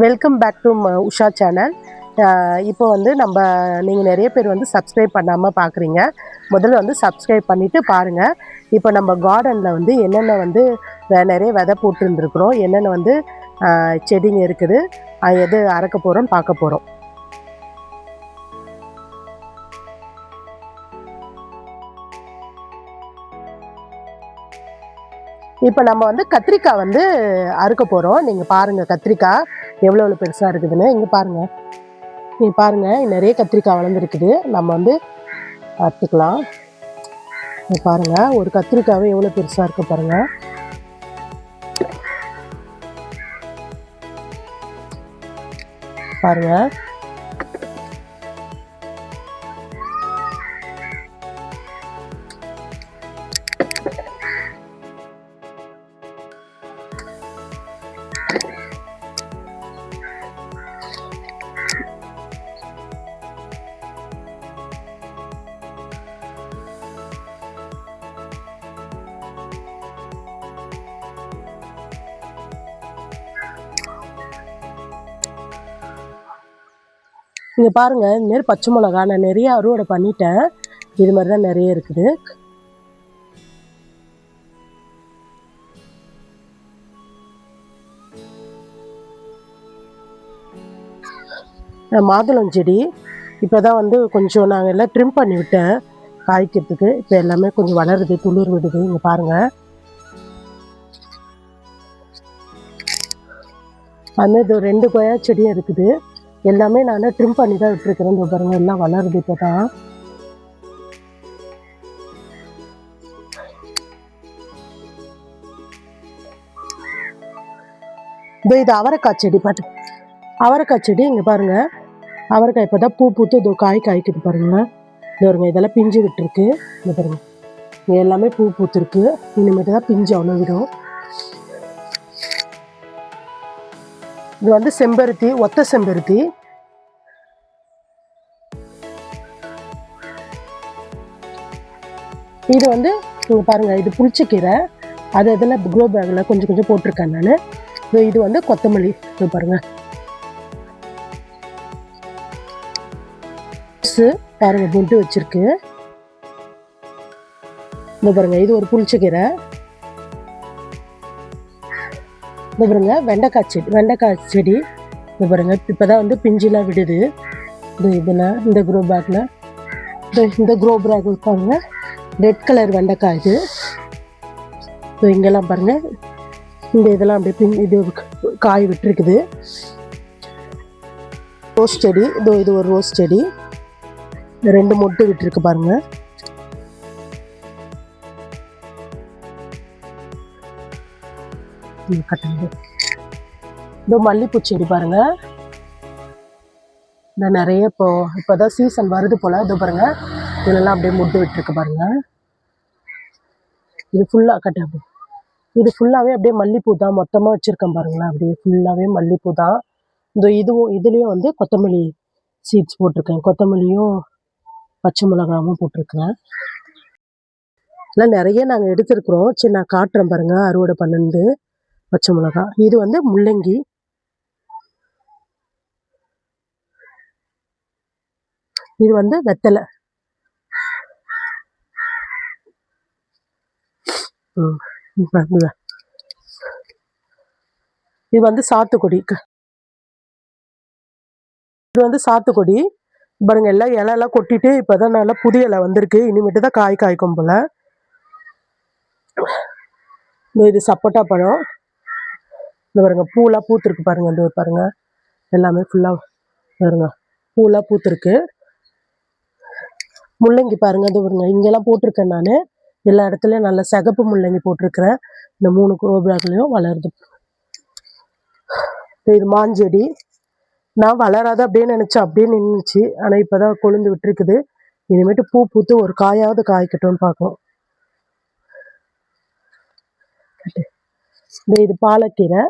Welcome back to Usha channel. இப்போ வந்து நீங்கள் நிறைய பேர் வந்து சப்ஸ்கிரைப் பண்ணாமல் பார்க்குறீங்க. முதல்ல வந்து சப்ஸ்கிரைப் பண்ணிவிட்டு பாருங்கள். இப்போ நம்ம கார்டனில் வந்து என்னென்ன வந்து நிறைய விதை போட்டுருந்துருக்குறோம், என்னென்ன வந்து செடிங்க இருக்குது, எது அறக்க போகிறோம் பார்க்க போகிறோம். இப்போ நம்ம வந்து கத்திரிக்காய் வந்து அறுக்க போகிறோம். நீங்கள் பாருங்கள் கத்திரிக்காய் எவ்வளோ பெருசாக இருக்குதுன்னு. இங்கே பாருங்கள், நீங்கள் பாருங்கள் நிறைய கத்திரிக்காய் வளர்ந்துருக்குது. நம்ம வந்து அறுத்துக்கலாம். பாருங்கள் ஒரு கத்திரிக்காய் எவ்வளோ பெருசாக இருக்கு பாருங்கள். பாருங்கள் இங்கே பாருங்கள், இந்த மாரி பச்சை மிளகா நான் நிறைய அறுவடை பண்ணிட்டேன். இது மாதிரி தான் நிறைய இருக்குது. மாதுளம் செடி இப்போ தான் வந்து கொஞ்சம் நாங்கள் எல்லாம் ட்ரிம் பண்ணி விட்டேன் காய்க்கிறதுக்கு. இப்போ எல்லாமே கொஞ்சம் வளருது, துளிர் விடுது. இங்கே பாருங்கள், அது 2 கொய்யா செடியும் இருக்குது. எல்லாமே நான் ட்ரிம் பண்ணி தான் விட்டுருக்கிறேன். இந்த பாருங்கள் எல்லாம் வளருது இப்போ தான். இது அவரைக்காய் செடி பாட்டு. அவரைக்காய் செடி இங்கே பாருங்கள், அவரைக்காய் இப்போ தான் பூ பூத்து இதோ காய்க்குது பாருங்கள். இது வருங்க, இதெல்லாம் பிஞ்சு விட்டுருக்கு. இங்கே பாருங்கள், இங்கே எல்லாமே பூ பூத்துருக்கு. இனிமேட்டு தான் பிஞ்சு அவ்வளோ விடும். இது வந்து செம்பருத்தி, ஒத்த செம்பருத்தி. இது வந்து இங்கே பாருங்கள், இது புளிச்சக்கீரை. அது இதில் க்ரோ பேக்கில் கொஞ்சம் கொஞ்சம் போட்டிருக்கேன் நான். இது வந்து கொத்தமல்லி. இது பாருங்கள் பாருங்கள் புட்டு வச்சிருக்கு. இது பாருங்கள், இது ஒரு புளிச்சக்கீரை. இது பாருங்க வெண்டைக்காய் செடி. இது பாருங்க இப்போ தான் வந்து பிஞ்சிலாம் விடுது. இதில் இந்த க்ரோ பேக்கில் இந்த க்ரோ பேக் பாருங்க, ரெட் கலர் வெண்டைக்காய். இது இங்கெல்லாம் பாருங்கள், இந்த இதெல்லாம் அப்படியே இது காய் விட்டுருக்குது. ரோஸ் செடி, இது ஒரு ரோஸ் செடி. 2 மொட்டு விட்டுருக்கு பாருங்கள். இந்த மல்லிப்பூ செடி பாருங்க, இந்த நிறைய இப்போதான் சீசன் வருது போல. இது பாருங்க, இதெல்லாம் அப்படியே முட்டு விட்டுருக்கு பாருங்க. இது ஃபுல்லா அப்படி இது ஃபுல்லாவே அப்படியே மல்லிப்பூ தான் மொத்தமா வச்சிருக்கேன் பாருங்களேன். அப்படியே ஃபுல்லாவே மல்லிப்பூ தான். இதுலயும் வந்து கொத்தமல்லி சீட்ஸ் போட்டிருக்கேன். கொத்தமல்லியும் பச்சை மிளகாவும் போட்டிருக்கேன். எல்லாம் நிறைய நாங்கள் எடுத்துருக்குறோம். சரி நான் காட்டுறேன் பாருங்க, அறுவடை பண்ணது பச்சை மிளகா. இது வந்து முள்ளங்கி. இது வந்து வெத்தலை. இது வந்து சாத்துக்குடி. இது வந்து சாத்துக்குடி பாருங்க. எல்லாம் இலையெல்லாம் கொட்டிட்டு இப்போதான் நல்லா புதிய இலை வந்திருக்கு. இனிமேட்டு தான் காய்க்கும் போல. இது சப்போட்டா பழம். இந்த பாருங்க பூலாம் பூத்துருக்கு பாருங்க. இந்த பாருங்க எல்லாமே ஃபுல்லா பாருங்க பூலாம் பூத்துருக்கு. முள்ளங்கி பாருங்க, இது பாருங்க இங்கெல்லாம் போட்டிருக்கேன் நான். எல்லா இடத்துலையும் நல்ல சிகப்பு முள்ளங்கி போட்டிருக்கிறேன். இந்த 3 க்ரோ பேக்லையும் வளருது. இது மாஞ்செடி. நான் வளராத அப்படியே நினைச்சேன், அப்படியே நின்றுச்சு. ஆனால் இப்போதான் கொழுந்து விட்டுருக்குது. இனிமேட்டு பூ பூத்து ஒரு காயாவது காய்க்கட்டும்னு பார்க்கும். இது பாலக்கீரை.